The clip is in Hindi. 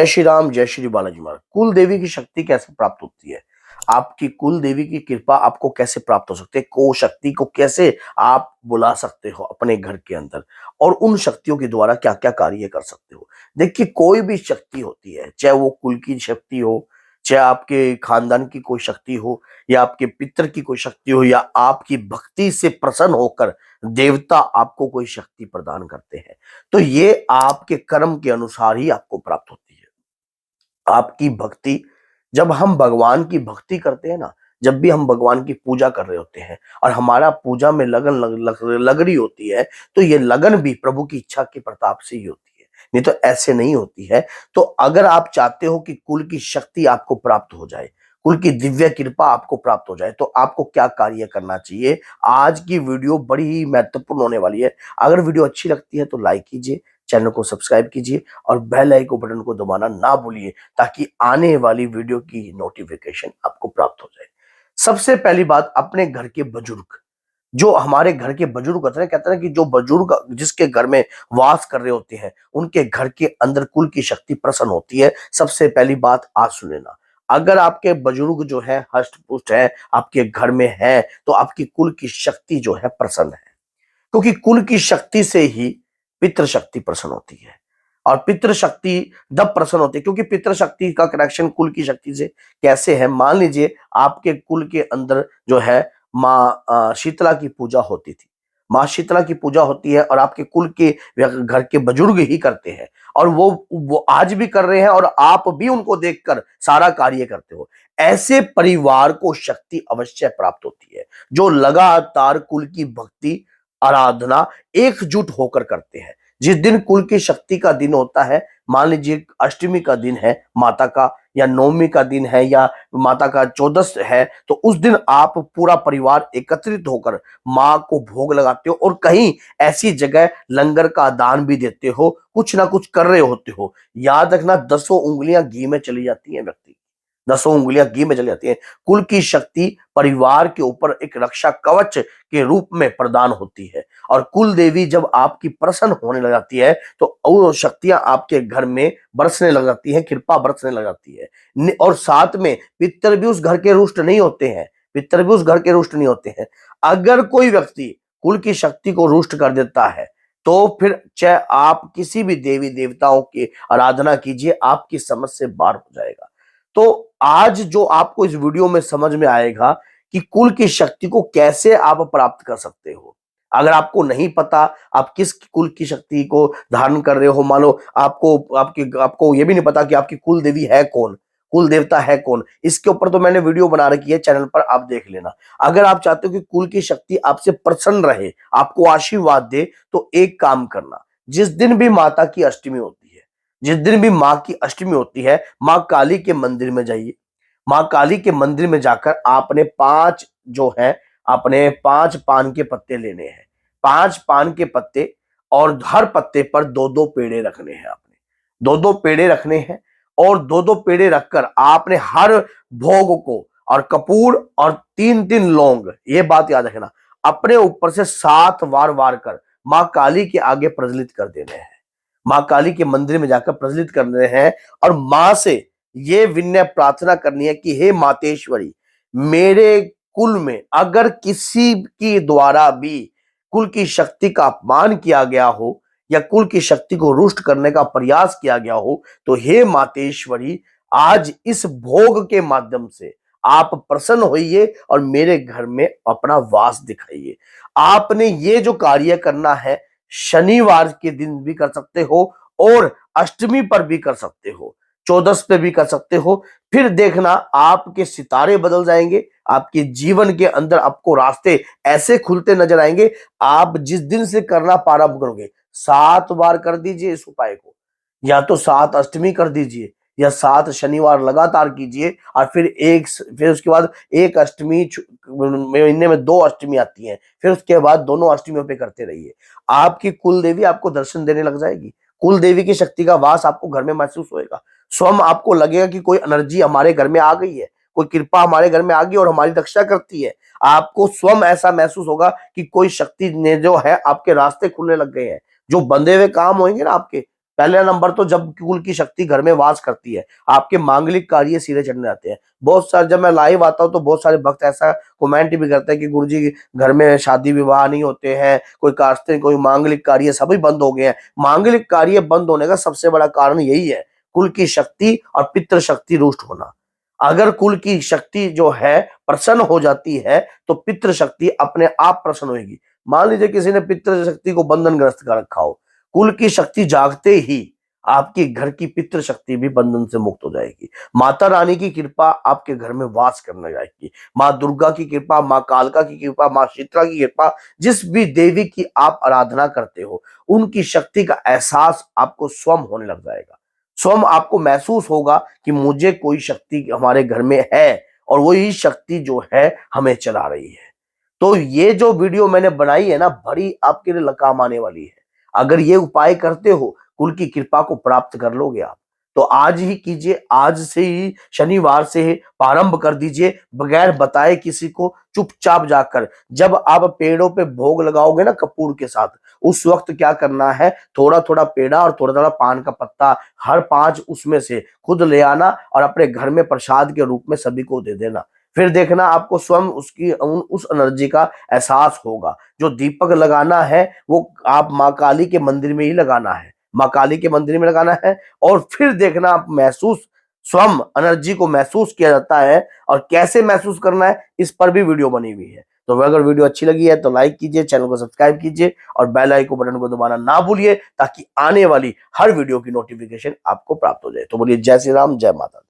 जय श्री राम, जय श्री बालाजी महाराज। कुल देवी की शक्ति कैसे प्राप्त होती है? आपकी कुल देवी की कृपा आपको कैसे प्राप्त हो सकती है? को शक्ति को कैसे आप बुला सकते हो अपने घर के अंदर और उन शक्तियों के द्वारा क्या क्या कार्य कर सकते हो? देखिए, कोई भी शक्ति होती है, चाहे वो कुल की शक्ति हो, चाहे आपके खानदान की कोई शक्ति हो, या आपके पितर की कोई शक्ति हो, या आपकी भक्ति से प्रसन्न होकर देवता आपको कोई शक्ति प्रदान करते हैं, तो ये आपके कर्म के अनुसार ही आपको प्राप्त होती है। आपकी भक्ति, जब हम भगवान की भक्ति करते हैं ना, जब भी हम भगवान की पूजा कर रहे होते हैं और हमारा पूजा में लगन लग रही होती है, तो ये लगन भी प्रभु की इच्छा के प्रताप से ही होती है, नहीं तो ऐसे नहीं होती है। तो अगर आप चाहते हो कि कुल की शक्ति आपको प्राप्त हो जाए, कुल की दिव्य कृपा आपको प्राप्त हो जाए, तो आपको क्या कार्य करना चाहिए? आज की वीडियो बड़ी ही महत्वपूर्ण होने वाली है। अगर वीडियो अच्छी लगती है तो लाइक कीजिए, चैनल को सब्सक्राइब कीजिए और बेल आइकन बटन को दबाना ना भूलिए, ताकि आने वाली वीडियो की नोटिफिकेशन आपको प्राप्त हो जाए। सबसे पहली बात, अपने घर के बुजुर्ग, जो हमारे घर के बुजुर्ग होते हैं, कहते हैं कि जो बुजुर्ग जिसके घर में वास कर रहे होते हैं, उनके घर के अंदर कुल की शक्ति प्रसन्न होती है। सबसे पहली बात आज सुन लेना, अगर आपके बुजुर्ग जो है हष्ट पुष्ट है, आपके घर में है, तो आपकी कुल की शक्ति जो है प्रसन्न है, क्योंकि कुल की शक्ति से ही पितृ शक्ति प्रसन्न होती है। और पितृ शक्ति जब प्रसन्न होती है, क्योंकि पितृ शक्ति का कनेक्शन कुल की शक्ति से कैसे है? मान लीजिए आपके कुल के अंदर जो है माँ शीतला की पूजा होती थी, माँ शीतला की पूजा होती है और आपके कुल के घर के बुजुर्ग ही करते हैं, और वो आज भी कर रहे हैं और आप भी उनको देखकर सारा कार्य करते हो। ऐसे परिवार को शक्ति अवश्य प्राप्त होती है, जो लगातार कुल की भक्ति आराधना एकजुट होकर करते हैं। जिस दिन कुल की शक्ति का दिन होता है, मान लीजिए अष्टमी का दिन है माता का, या नवमी का दिन है, या माता का चौदस है, तो उस दिन आप पूरा परिवार एकत्रित होकर माँ को भोग लगाते हो और कहीं ऐसी जगह लंगर का दान भी देते हो, कुछ ना कुछ कर रहे होते हो। याद रखना, 10 उंगलियां घी में चली जाती हैं व्यक्ति, 10 उंगलियां घी में चली जाती हैं। कुल की शक्ति परिवार के ऊपर एक रक्षा कवच के रूप में प्रदान होती है, और कुल देवी जब आपकी प्रसन्न होने लग जाती है, तो वो शक्तियां आपके घर में बरसने लग जाती हैं, कृपा बरसने लग जाती है। और साथ में पितर भी उस घर के रुष्ट नहीं होते हैं, पितर भी उस घर के रुष्ट नहीं होते हैं। अगर कोई व्यक्ति कुल की शक्ति को रुष्ट कर देता है, तो फिर चाहे आप किसी भी देवी देवताओं की आराधना कीजिए, आपकी समझ से बाहर हो जाएगा। तो आज जो आपको इस वीडियो में समझ में आएगा कि कुल की शक्ति को कैसे आप प्राप्त कर सकते हो। अगर आपको नहीं पता आप किस कुल की शक्ति को धारण कर रहे हो, मान लो आपको ये भी नहीं पता कि आपकी कुल देवी है कौन, कुल देवता है कौन, इसके ऊपर तो मैंने वीडियो बना रखी है चैनल पर, आप देख लेना। अगर आप चाहते हो कि कुल की शक्ति आपसे प्रसन्न रहे, आपको आशीर्वाद दे, तो एक काम करना, जिस दिन भी माता की अष्टमी होती है, जिस दिन भी माँ की अष्टमी होती है, माँ काली के मंदिर में जाइए। माँ काली के मंदिर में जाकर आपने 5 जो है, आपने 5 पान के पत्ते लेने हैं, 5 पान के पत्ते, और हर पत्ते पर 2-2 पेड़े रखने हैं आपने, 2-2 पेड़े रखने हैं, और 2-2 पेड़े रखकर आपने हर भोग को, और कपूर और 3-3 लौंग, ये बात याद रखना, अपने ऊपर से 7 वार वार कर माँ काली के आगे प्रज्वलित कर देने हैं। माँ काली के मंदिर में जाकर प्रज्वलित करने हैं, और माँ से ये विनय प्रार्थना करनी है कि हे मातेश्वरी, मेरे कुल में अगर किसी के द्वारा भी कुल की शक्ति का अपमान किया गया हो, या कुल की शक्ति को रुष्ट करने का प्रयास किया गया हो, तो हे मातेश्वरी, आज इस भोग के माध्यम से आप प्रसन्न होइए और मेरे घर में अपना वास दिखाइए। आपने ये जो कार्य करना है, शनिवार के दिन भी कर सकते हो और अष्टमी पर भी कर सकते हो, चौदस पे भी कर सकते हो। फिर देखना, आपके सितारे बदल जाएंगे, आपके जीवन के अंदर आपको रास्ते ऐसे खुलते नजर आएंगे। आप जिस दिन से करना प्रारंभ करोगे, 7 बार कर दीजिए इस उपाय को, या तो 7 अष्टमी कर दीजिए, या 7 शनिवार लगातार कीजिए, और फिर उसके बाद एक अष्टमी, महीने में 2 अष्टमी आती हैं, फिर उसके बाद दोनों अष्टमियों पे करते रहिए। आपकी कुल देवी आपको दर्शन देने लग जाएगी, कुल देवी की शक्ति का वास आपको घर में महसूस होएगा। स्वयं आपको लगेगा कि कोई एनर्जी हमारे घर में आ गई है, कोई कृपा हमारे घर में आ गई और हमारी रक्षा करती है। आपको स्वयं ऐसा महसूस होगा कि कोई शक्ति ने जो है आपके रास्ते खुलने लग गए हैं, जो बंधे हुए काम होंगे ना आपके पहला नंबर तो जब कुल की शक्ति घर में वास करती है, आपके मांगलिक कार्य सिरे चढ़ने आते हैं। बहुत सारे जब मैं लाइव आता हूँ तो बहुत सारे भक्त ऐसा कमेंट भी करते हैं कि गुरुजी घर में शादी विवाह नहीं होते हैं, कोई कास्ते कोई मांगलिक कार्य सभी बंद हो गए हैं। मांगलिक कार्य बंद होने का सबसे बड़ा कारण यही है, कुल की शक्ति और पितृ शक्ति रुष्ट होना। अगर कुल की शक्ति जो है प्रसन्न हो जाती है तो पितृ शक्ति अपने आप प्रसन्न होगी। मान लीजिए किसी ने पितृ शक्ति को बंधनग्रस्त कर रखा हो, कुल की शक्ति जागते ही आपके घर की पितृ शक्ति भी बंधन से मुक्त हो जाएगी। माता रानी की कृपा आपके घर में वास करने जाएगी। माँ दुर्गा की कृपा, माँ कालका की कृपा, माँ शीतला की कृपा, जिस भी देवी की आप आराधना करते हो उनकी शक्ति का एहसास आपको स्वयं होने लग जाएगा। स्वयं आपको महसूस होगा कि मुझे कोई शक्ति हमारे घर में है और वही शक्ति जो है हमें चला रही है। तो ये जो वीडियो मैंने बनाई है ना, बड़ी आपके लिए काम आने वाली है। अगर ये उपाय करते हो कुल की कृपा को प्राप्त कर लोगे आप। तो आज ही कीजिए, आज से ही शनिवार से ही प्रारंभ कर दीजिए, बगैर बताए किसी को, चुपचाप जाकर। जब आप पेड़ों पे भोग लगाओगे ना कपूर के साथ, उस वक्त क्या करना है, थोड़ा थोड़ा पेड़ा और थोड़ा थोड़ा पान का पत्ता हर 5 उसमें से खुद ले आना और अपने घर में प्रसाद के रूप में सभी को दे देना। फिर देखना आपको स्वयं उसकी उस एनर्जी का एहसास होगा। जो दीपक लगाना है वो आप माँ काली के मंदिर में ही लगाना है, माँ काली के मंदिर में लगाना है। और फिर देखना आप महसूस, स्वयं एनर्जी को महसूस किया जाता है। और कैसे महसूस करना है इस पर भी वीडियो बनी हुई है। तो अगर वीडियो अच्छी लगी है तो लाइक कीजिए, चैनल को सब्सक्राइब कीजिए और बेल आइकन बटन को दबाना ना भूलिए, ताकि आने वाली हर वीडियो की नोटिफिकेशन आपको प्राप्त हो जाए। तो बोलिए जय श्री राम, जय माता दी।